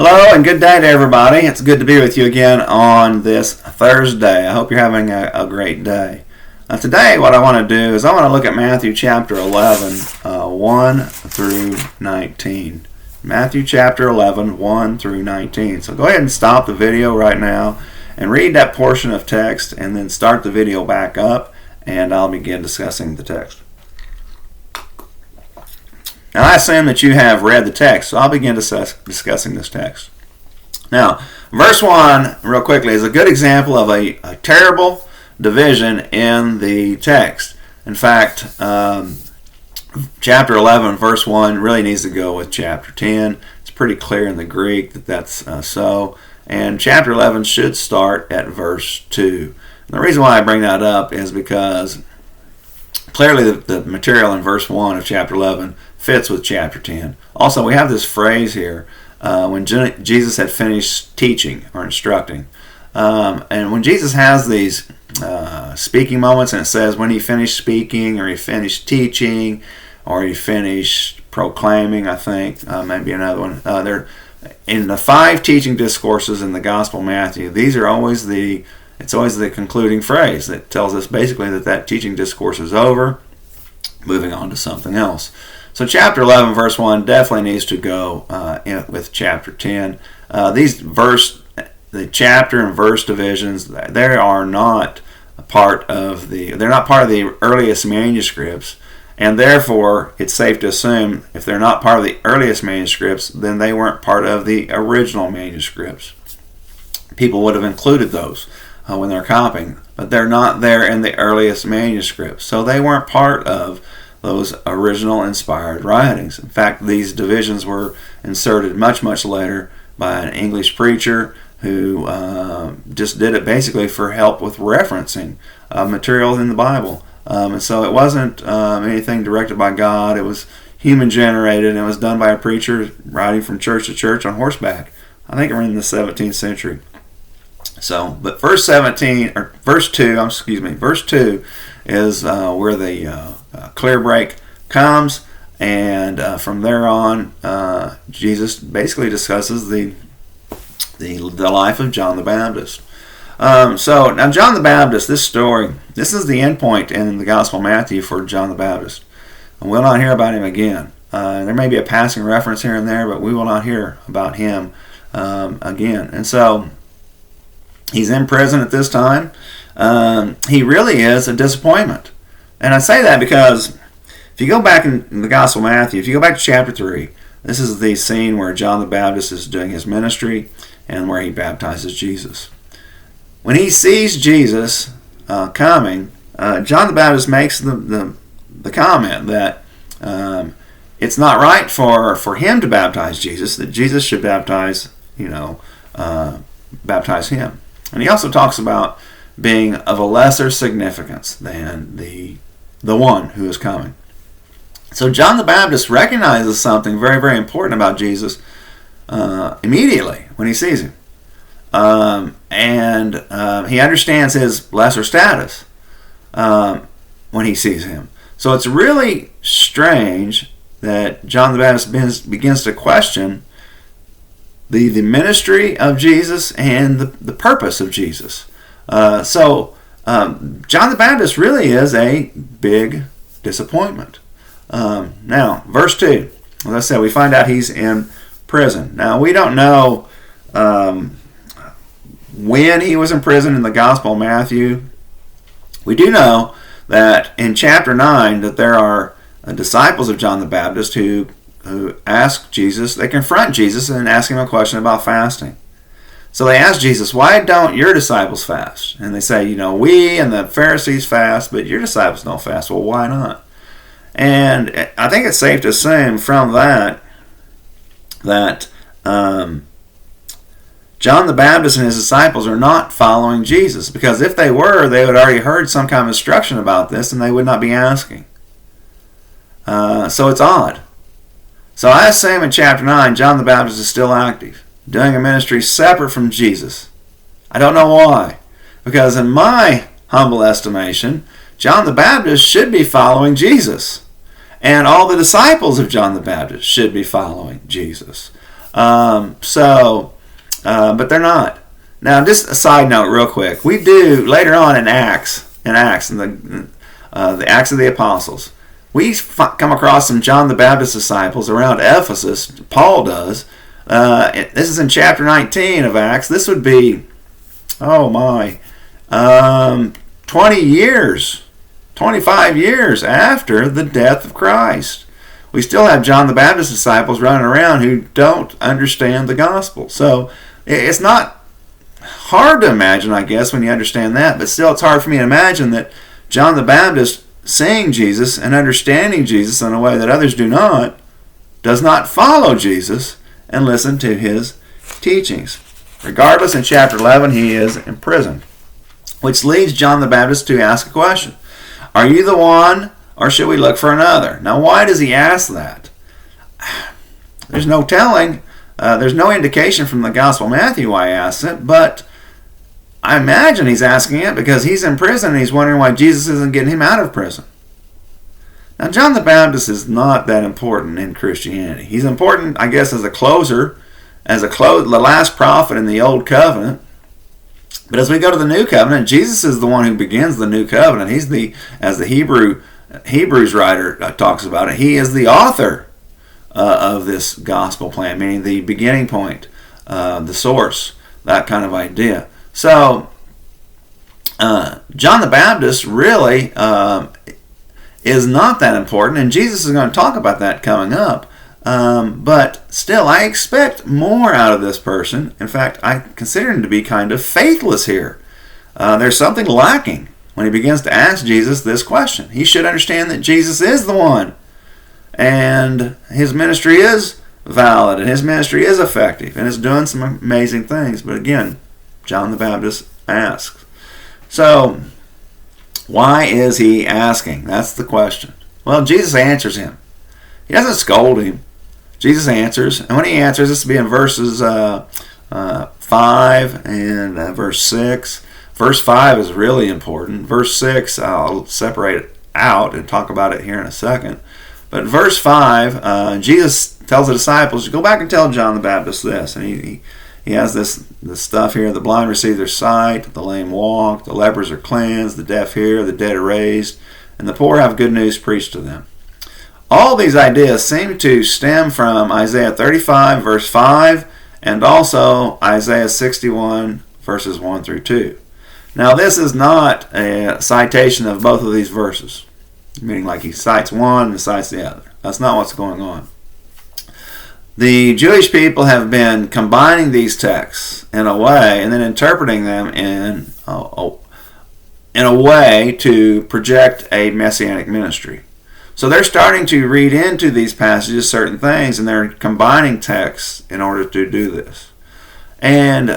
Hello and good day to everybody. It's good to be with you again on this Thursday. I hope you're having a great day. Today what I want to do is I want to look at Matthew chapter 11, 1 through 19. Matthew chapter 11, 1 through 19. So go ahead and stop the video right now and read that portion of text and then start the video back up and I'll begin discussing the text. Now, I assume that you have read the text, so I'll begin discussing this text. Now, verse 1, real quickly, is a good example of a terrible division in the text. In fact, chapter 11, verse 1 really needs to go with chapter 10. It's pretty clear in the Greek that that's so. And chapter 11 should start at verse 2. And the reason why I bring that up is because clearly the material in verse 1 of chapter 11 fits with chapter 10. Also, we have this phrase here, when Jesus had finished teaching or instructing. And when Jesus has these speaking moments, and it says when he finished speaking, or he finished teaching, or he finished proclaiming, I think, maybe another one. They're in the 5 teaching discourses in the Gospel of Matthew. These are always it's always the concluding phrase that tells us basically that teaching discourse is over, moving on to something else. So chapter 11, verse 1 definitely needs to go with chapter 10. The chapter and verse divisions, they are not part of they're not part of the earliest manuscripts, and therefore it's safe to assume if they're not part of the earliest manuscripts, then they weren't part of the original manuscripts. People would have included those when they're copying, but they're not there in the earliest manuscripts, so they weren't part of those original inspired writings. In fact, these divisions were inserted much later by an English preacher who just did it basically for help with referencing material in the Bible. And so it wasn't anything directed by God. It was human generated, and it was done by a preacher riding from church to church on horseback. I think around the 17th century. So, but verse 2 is where the clear break comes, and from there on, Jesus basically discusses the life of John the Baptist. So now John the Baptist, this is the end point in the Gospel of Matthew for John the Baptist. And we'll not hear about him again. There may be a passing reference here and there, but we will not hear about him again. And so he's in prison at this time. He really is a disappointment. And I say that because if you go back in the Gospel of Matthew, if you go back to chapter 3, this is the scene where John the Baptist is doing his ministry and where he baptizes Jesus. When he sees Jesus coming, John the Baptist makes the comment that it's not right for him to baptize Jesus, that Jesus should baptize him. And he also talks about being of a lesser significance than the one who is coming. So John the Baptist recognizes something very important about Jesus immediately when he sees him. And he understands his lesser status when he sees him. So it's really strange that John the Baptist begins to question the ministry of Jesus and the purpose of Jesus. So John the Baptist really is a big disappointment. Now, verse 2, as I said, we find out he's in prison. Now, we don't know when he was in prison in the Gospel of Matthew. We do know that in chapter 9 that there are disciples of John the Baptist who ask Jesus, they confront Jesus and ask him a question about fasting. So they ask Jesus, why don't your disciples fast? And they say, we and the Pharisees fast, but your disciples don't fast. Well, why not? And I think it's safe to assume from that John the Baptist and his disciples are not following Jesus, because if they were, they would already heard some kind of instruction about this and they would not be asking. So it's odd. So I assume in chapter 9, John the Baptist is still active, doing a ministry separate from Jesus. I don't know why. Because in my humble estimation, John the Baptist should be following Jesus. And all the disciples of John the Baptist should be following Jesus. But they're not. Now, just a side note, real quick. We do later on in Acts, in the Acts of the Apostles, we come across some John the Baptist disciples around Ephesus. Paul does. This is in chapter 19 of Acts. This would be, 20 years, 25 years after the death of Christ. We still have John the Baptist disciples running around who don't understand the gospel. So it's not hard to imagine, I guess, when you understand that. But still, it's hard for me to imagine that John the Baptist, seeing Jesus and understanding Jesus in a way that others do not, does not follow Jesus and listen to his teachings. Regardless, in chapter 11, he is imprisoned, which leads John the Baptist to ask a question. Are you the one, or should we look for another? Now, why does he ask that? There's no telling. There's no indication from the Gospel of Matthew why he asks it, but I imagine he's asking it because he's in prison and he's wondering why Jesus isn't getting him out of prison. Now, John the Baptist is not that important in Christianity. He's important, I guess, as a closer, the last prophet in the Old Covenant. But as we go to the New Covenant, Jesus is the one who begins the New Covenant. He's as the Hebrews writer talks about it, he is the author of this gospel plan, meaning the beginning point, the source, that kind of idea. So, John the Baptist really is not that important, and Jesus is going to talk about that coming up. But still, I expect more out of this person. In fact, I consider him to be kind of faithless here. There's something lacking when he begins to ask Jesus this question. He should understand that Jesus is the one, and his ministry is valid, and his ministry is effective, and is doing some amazing things. But again, John the Baptist asks. So, why is he asking? That's the question. Well, Jesus answers him. He doesn't scold him. Jesus answers, and when he answers, this will be in verses 5 and verse 6. Verse 5 is really important. Verse 6, I'll separate it out and talk about it here in a second. But verse 5, Jesus tells the disciples, go back and tell John the Baptist this. And he has this stuff here. The blind receive their sight, the lame walk, the lepers are cleansed, the deaf hear, the dead are raised, and the poor have good news preached to them. All these ideas seem to stem from Isaiah 35, verse 5, and also Isaiah 61, verses 1 through 2. Now, this is not a citation of both of these verses, meaning like he cites one and cites the other. That's not what's going on. The Jewish people have been combining these texts in a way and then interpreting them in a way to project a messianic ministry. So they're starting to read into these passages certain things, and they're combining texts in order to do this. And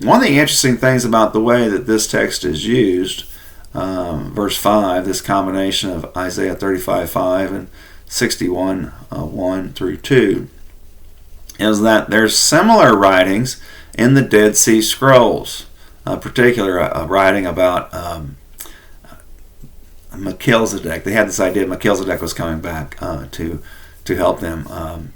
one of the interesting things about the way that this text is used, verse 5, this combination of Isaiah 35:5 and 61:1 through 2, is that there's similar writings in the Dead Sea Scrolls, particular writing about Melchizedek. They had this idea Melchizedek was coming back to help them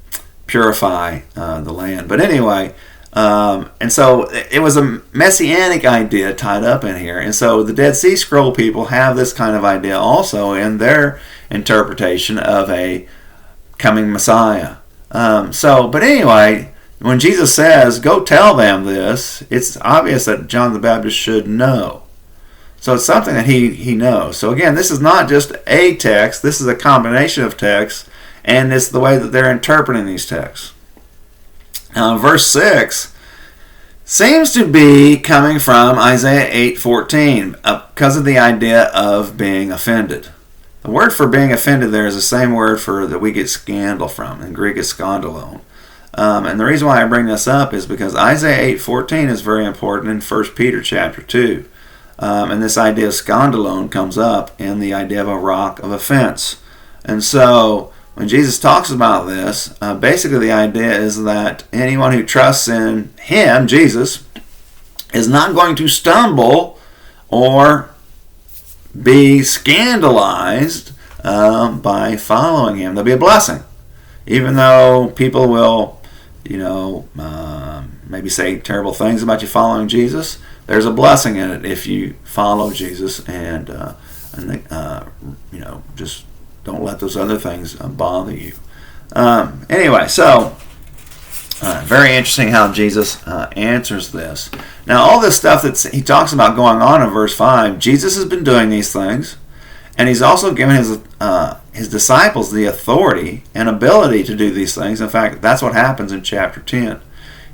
purify the land. But anyway, and so it was a messianic idea tied up in here. And so the Dead Sea Scroll people have this kind of idea also in their interpretation of a coming Messiah. But anyway, when Jesus says, go tell them this, it's obvious that John the Baptist should know. So it's something that he knows. So again, this is not just a text. This is a combination of texts, and it's the way that they're interpreting these texts. Now, verse 6 seems to be coming from Isaiah 8:14 because of the idea of being offended. The word for being offended there is the same word for that we get scandal from. In Greek, it's skandalon. And the reason why I bring this up is because Isaiah 8:14 is very important in 1 Peter chapter 2. And this idea of skandalon comes up in the idea of a rock of offense. And so when Jesus talks about this, basically the idea is that anyone who trusts in him, Jesus, is not going to stumble or be scandalized by following him. There'll be a blessing. Even though people will maybe say terrible things about you following Jesus, there's a blessing in it if you follow Jesus and just don't let those other things bother you. Anyway, so very interesting how Jesus answers this. Now, all this stuff that he talks about going on in verse 5, Jesus has been doing these things, and he's also given his disciples the authority and ability to do these things. In fact, that's what happens in chapter 10.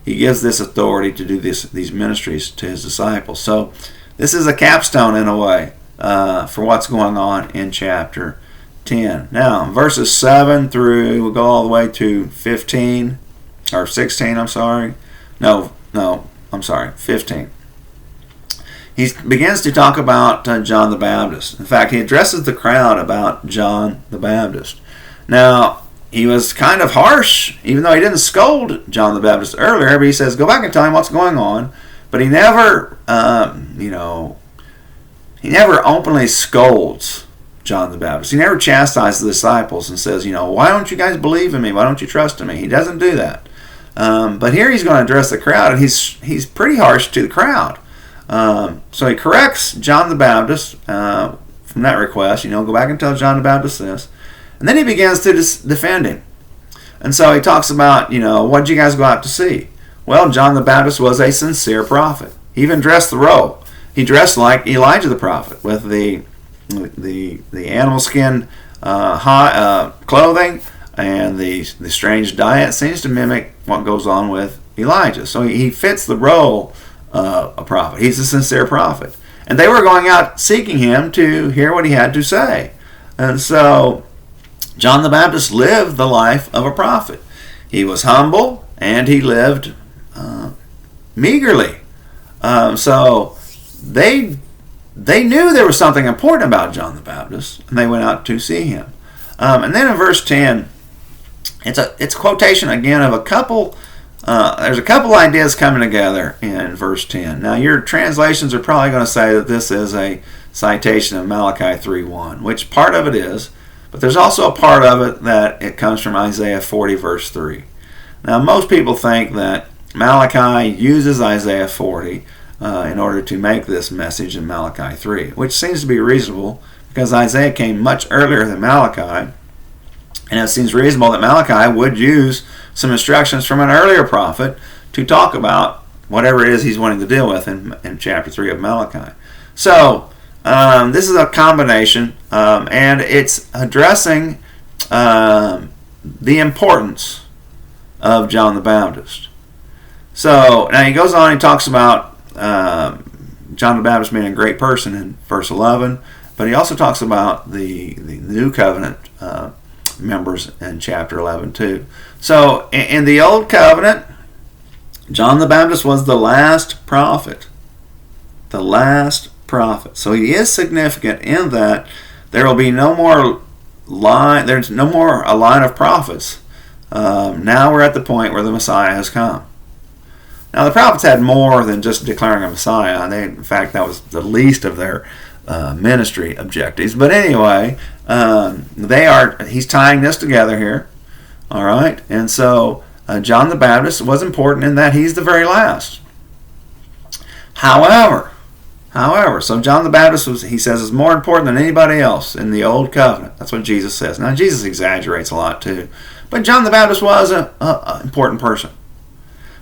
He gives this authority to do these ministries to his disciples. So this is a capstone in a way for what's going on in chapter 10. Now, verses 7 through, we'll go all the way to 15, or 16, I'm sorry. No, I'm sorry, 15. He begins to talk about John the Baptist. In fact, he addresses the crowd about John the Baptist. Now, he was kind of harsh, even though he didn't scold John the Baptist earlier, but he says, go back and tell him what's going on. But he never, he never openly scolds John the Baptist. He never chastises the disciples and says, why don't you guys believe in me? Why don't you trust in me? He doesn't do that. But here he's going to address the crowd, and he's pretty harsh to the crowd. So he corrects John the Baptist from that request. Go back and tell John the Baptist this. And then he begins to defend him. And so he talks about, what did you guys go out to see? Well, John the Baptist was a sincere prophet. He even dressed the robe. He dressed like Elijah the prophet with the animal skin clothing and the strange diet. Seems to mimic what goes on with Elijah. So he fits the role of a prophet. He's a sincere prophet. And they were going out seeking him to hear what he had to say. And so John the Baptist lived the life of a prophet. He was humble and he lived meagerly. So they knew there was something important about John the Baptist, and they went out to see him. And then in verse 10, it's a quotation again of a couple. There's a couple ideas coming together in verse 10. Now, your translations are probably going to say that this is a citation of Malachi 3:1, which part of it is, but there's also a part of it that it comes from Isaiah 40, verse 3. Now, most people think that Malachi uses Isaiah 40 in order to make this message in Malachi 3, which seems to be reasonable because Isaiah came much earlier than Malachi, and it seems reasonable that Malachi would use some instructions from an earlier prophet to talk about whatever it is he's wanting to deal with in chapter 3 of Malachi. So, this is a combination, and it's addressing the importance of John the Baptist. So, now he goes on, he talks about John the Baptist being a great person in verse 11, but he also talks about the new covenant members in chapter 11 too. So in the old covenant, John the Baptist was the last prophet. The last prophet. So he is significant in that there will be no more line. There's no more a line of prophets. Now we're at the point where the Messiah has come. Now the prophets had more than just declaring a Messiah. In fact, that was the least of their ministry objectives. But anyway, he's tying this together here. All right, and so John the Baptist was important in that he's the very last. However, so John the Baptist he says, is more important than anybody else in the old covenant. That's what Jesus says. Now Jesus exaggerates a lot too, but John the Baptist was an important person.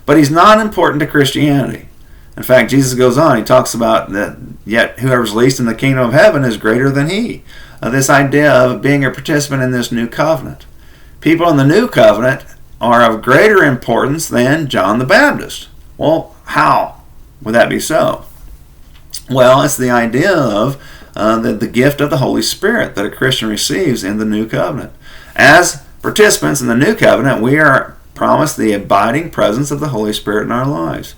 But he's not important to Christianity. In fact, Jesus goes on, he talks about that yet whoever's least in the kingdom of heaven is greater than he. This idea of being a participant in this new covenant. People in the new covenant are of greater importance than John the Baptist. Well, how would that be so? Well, it's the idea of the gift of the Holy Spirit that a Christian receives in the new covenant. As participants in the new covenant, we are promised the abiding presence of the Holy Spirit in our lives.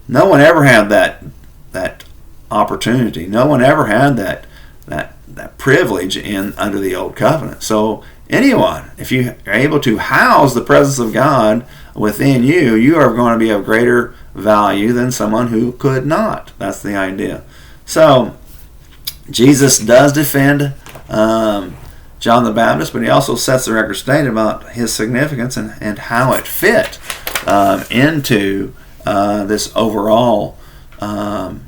No one ever had that opportunity. No one ever had that privilege under the old covenant. So anyone, if you are able to house the presence of God within you, you are going to be of greater value than someone who could not. That's the idea. So Jesus does defend John the Baptist, but he also sets the record straight about his significance and how it fit into this overall, the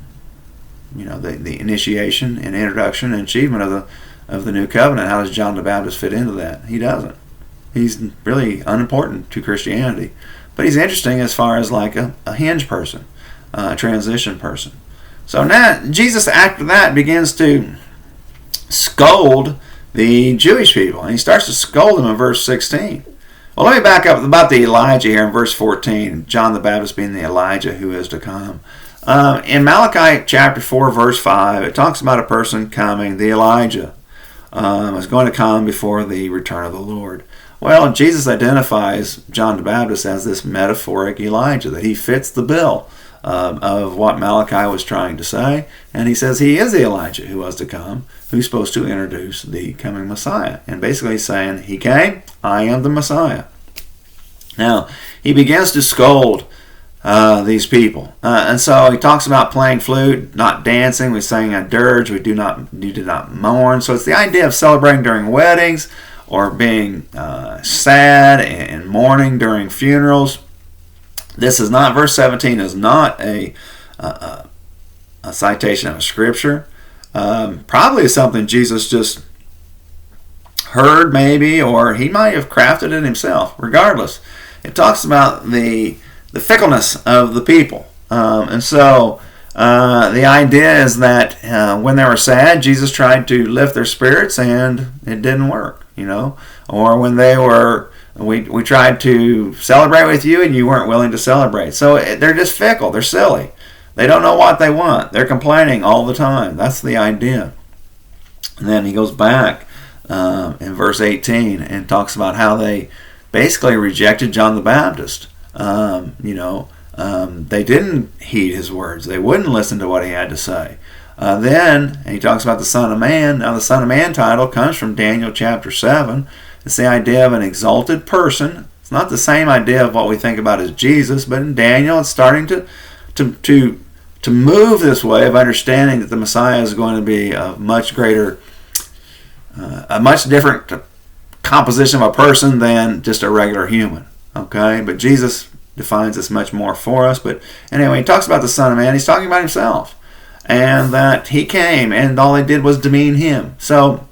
initiation and introduction and achievement of the new covenant. How does John the Baptist fit into that? He doesn't. He's really unimportant to Christianity, but he's interesting as far as like a hinge person, a transition person. So now Jesus, after that, begins to scold the Jewish people, and he starts to scold them in verse 16. Well, let me back up about the Elijah here in verse 14. John the Baptist being the Elijah who is to come. In Malachi chapter 4, verse 5, it talks about a person coming, the Elijah, is going to come before the return of the Lord. Well, Jesus identifies John the Baptist as this metaphoric Elijah, that he fits the bill of what Malachi was trying to say. And he says he is the Elijah who was to come, who's supposed to introduce the coming Messiah. And basically he's saying, he came, I am the Messiah. Now, he begins to scold these people. And so he talks about playing flute, not dancing. We sang a dirge. You do not mourn. So it's the idea of celebrating during weddings or being sad and mourning during funerals. This is not, verse 17 is not a citation of a scripture. Probably something Jesus just heard maybe, or he might have crafted it himself. Regardless, it talks about the fickleness of the people. And so the idea is that when they were sad, Jesus tried to lift their spirits and it didn't work, or when they were, we tried to celebrate with you and you weren't willing to celebrate. So they're just fickle. They're silly. They don't know what they want. They're complaining all the time. That's the idea. And then he goes back in verse 18 and talks about how they basically rejected John the Baptist. They didn't heed his words. They wouldn't listen to what he had to say. Then he talks about the Son of Man. Now the Son of Man title comes from Daniel chapter 7. It's the idea of an exalted person. It's not the same idea of what we think about as Jesus, but in Daniel it's starting to move this way of understanding that the Messiah is going to be a much greater, a much different composition of a person than just a regular human. Okay, but Jesus defines this much more for us. But anyway, he talks about the Son of Man. He's talking about himself, and that he came and all he did was demean him. So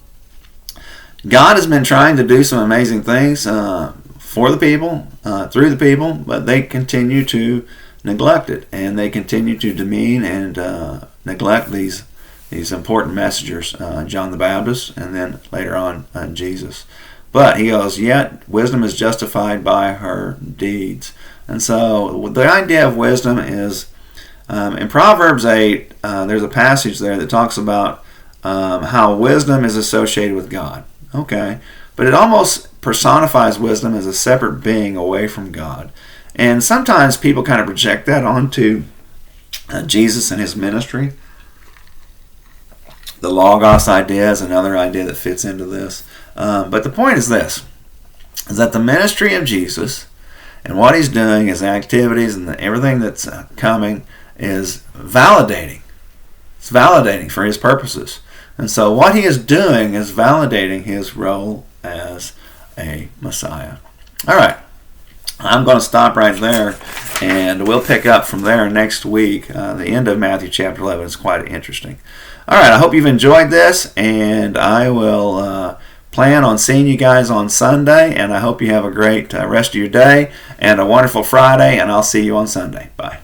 God has been trying to do some amazing things for the people, through the people, but they continue to neglect it, and they continue to demean and neglect these important messengers, John the Baptist, and then later on Jesus. But he goes, yet wisdom is justified by her deeds. And so the idea of wisdom is, in Proverbs 8, there's a passage there that talks about how wisdom is associated with God. Okay, but it almost personifies wisdom as a separate being away from God. And sometimes people kind of project that onto Jesus and his ministry. The Logos idea is another idea that fits into this. But the point is this, is that the ministry of Jesus and what he's doing, his activities and everything that's coming is validating. It's validating for his purposes. And so what he is doing is validating his role as a Messiah. All right. I'm going to stop right there, and we'll pick up from there next week. The end of Matthew chapter 11 is quite interesting. All right, I hope you've enjoyed this, and I will plan on seeing you guys on Sunday, and I hope you have a great rest of your day and a wonderful Friday, and I'll see you on Sunday. Bye.